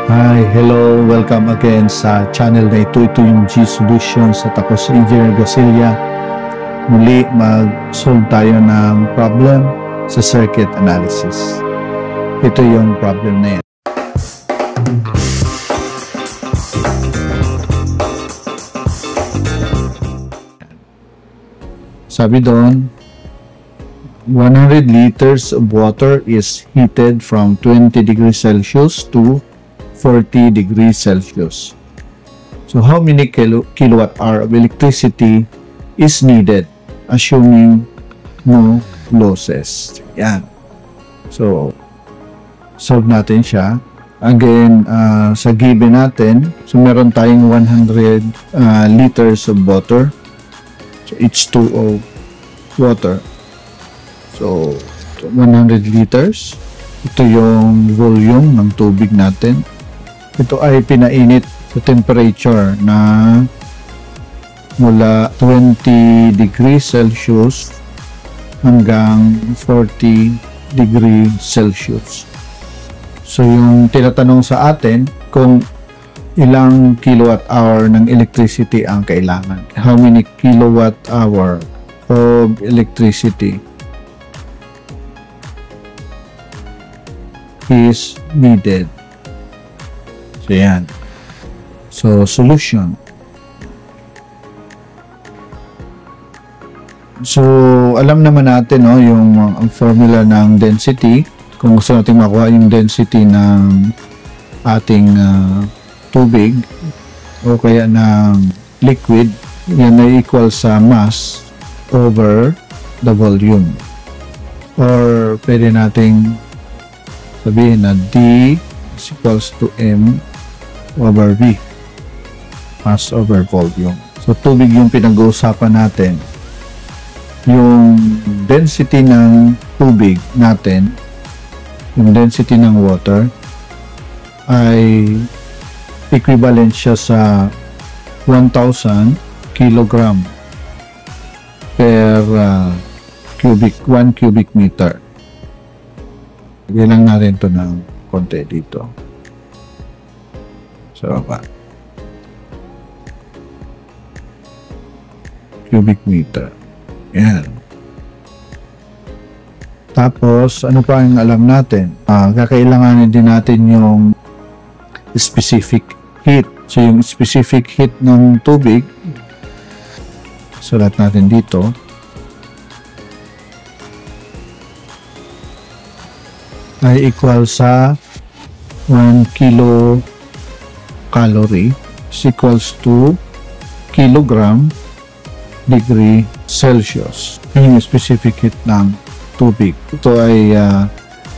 Hi, hello, welcome again sa channel na ito. Ito yung G Solutions at ako si Engineer Gasilia. Muli mag-solve tayo ng problem sa circuit analysis. Ito yung problem na yan. Sabi doon, 100 liters of water is heated from 20 degrees Celsius to 40 degrees Celsius. So how many kilowatt hour of electricity is needed, assuming no losses? Yan. So solve natin siya. Again, sa given natin, so meron tayong 100 liters of water. So H2O water. So 100 liters. Ito yung volume ng tubig natin. Ito ay pinainit sa temperature na mula 20 degrees Celsius hanggang 40 degrees Celsius. So yung tinatanong sa atin kung ilang kilowatt hour ng electricity ang kailangan. How many kilowatt hour of electricity is needed? So yan. So solution. So alam naman natin yung ang formula ng density. Kung gusto natin makuha yung density ng ating tubig o kaya ng liquid, yan ay equal sa mass over the volume. Or pwede nating sabihin na D is equals to M over V, mass over volume. So tubig yung pinag-uusapan natin. Yung density ng tubig natin, yung density ng water ay equivalent siya sa 1,000 kilogram per 1 cubic meter. Lagyan lang natin ito ng konti dito. So, cubic meter. Yan. Tapos, ano pa ang alam natin? Kakailanganin din natin yung specific heat. So, yung specific heat ng tubig, sulat natin dito. Ay equal sa 1 kilocalorie is equals to kilogram degree Celsius. Yun yung specific heat ng tubig. Ito ay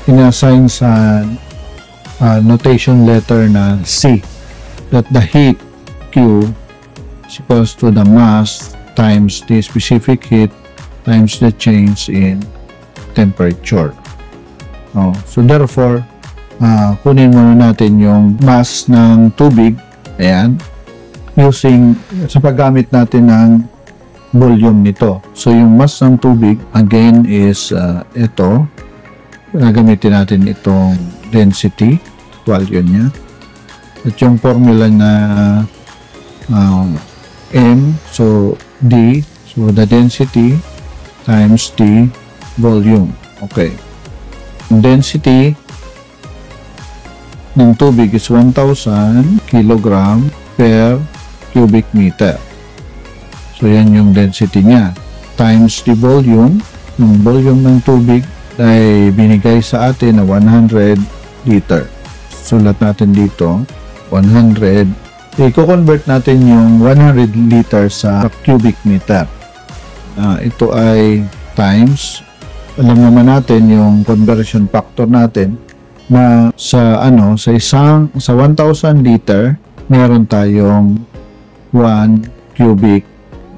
inassign sa notation letter na C, that the heat Q is equals to the mass times the specific heat times the change in temperature. So therefore, kunin muna natin yung mass ng tubig, ayan, using sa paggamit natin ng volume nito. So yung mass ng tubig again is ito. Gagamitin natin itong density value niya. At yung formula na M, so D, so the density times the volume. Okay. Density ng tubig is 1,000 kilogram per cubic meter. So, yan yung density niya. Times the volume. Yung volume ng tubig ay binigay sa atin na 100 liter. Sulat natin dito, 100. I-convert natin yung 100 liter sa cubic meter. Ito ay times. Alam naman natin yung conversion factor natin na sa 1,000 liter meron tayong 1 cubic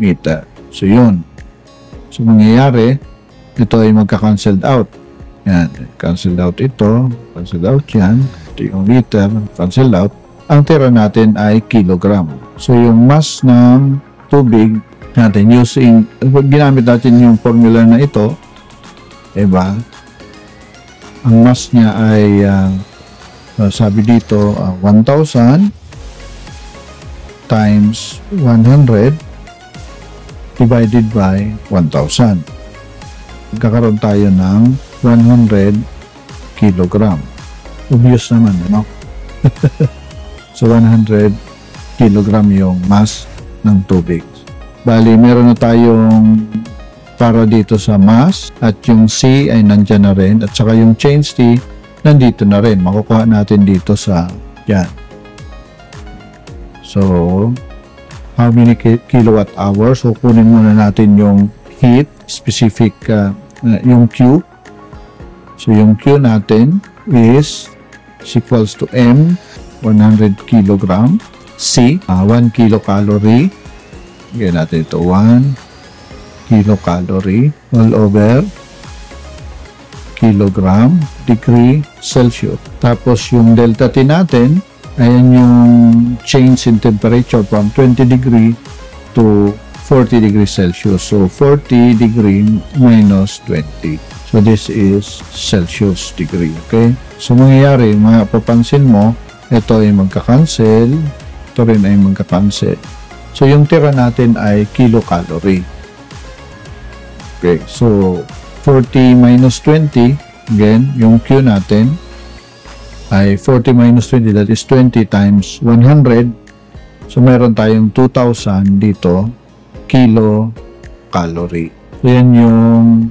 meter. So yun. So mangyayari, ito ay magka-cancelled out. Yan, cancelled out ito, cancelled out yan. Ito yung liter, cancelled out. Ang tira natin ay kilogram. So yung mass ng tubig natin using, ginamit natin yung formula na ito, diba? Ang mass niya ay Sabi dito, 1,000 times 100 divided by 1,000. Magkakaroon tayo ng 100 kilogram. Obvious naman, ano? So, 100 kilogram yung mass ng tubig. Bali, meron na tayong para dito sa mass at yung C ay nandyan na rin at saka yung change T nandito na rin. Makukuha natin dito sa yan. So, how many kilowatt hours? So, kunin muna natin yung heat, specific, yung Q. So, yung Q natin is equals to M, 100 kilogram. C, 1 kilocalorie. Gawin natin ito, 1 kilocalorie all over kilogram degree Celsius. Tapos yung delta T natin, ayan yung change in temperature from 20 degree to 40 degree Celsius. So 40 degree minus 20. So this is Celsius degree. Okay? So mangyayari, mapapansin mo, ito ay magka-cancel, ito rin ay magka-cancel. So yung tira natin ay kilocalorie. Okay, so 40 minus 20, again, yung Q natin ay 40 minus 20, that is 20 times 100. So meron tayong 2,000 dito, kilocalorie. So yan yung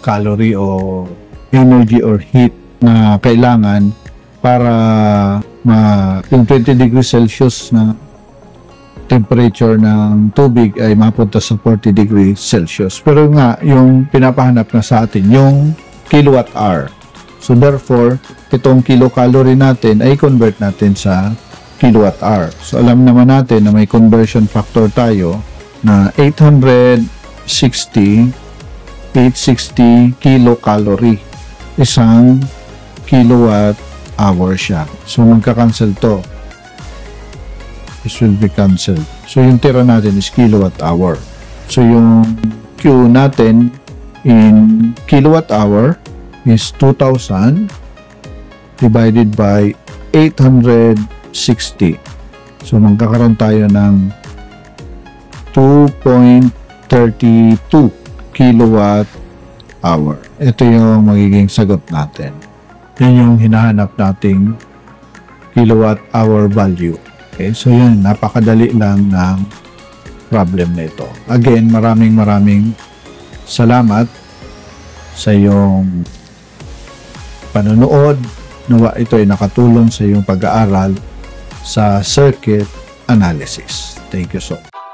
calorie o energy or heat na kailangan para yung 20 degrees Celsius na temperature ng tubig ay mapunta sa 40 degrees Celsius. Pero nga, yung pinapahanap na sa atin, yung kilowatt hour. So therefore, itong kilocalorie natin ay convert natin sa kilowatt hour. So alam naman natin na may conversion factor tayo na 860 kilocalorie. Isang kilowatt hour siya. So magka-cancel to. This will be cancelled. So, yung tira natin is kilowatt hour. So, yung Q natin in kilowatt hour is 2,000 divided by 860. So, magkakaroon tayo ng 2.32 kilowatt hour. Ito yung magiging sagot natin. Yan yung hinahanap nating kilowatt hour value. Okay, so yun, napakadali lang ng problem na ito. Again, maraming salamat sa iyong panonood. Nawa ito ay nakatulong sa iyong pag-aaral sa circuit analysis. Thank you so much.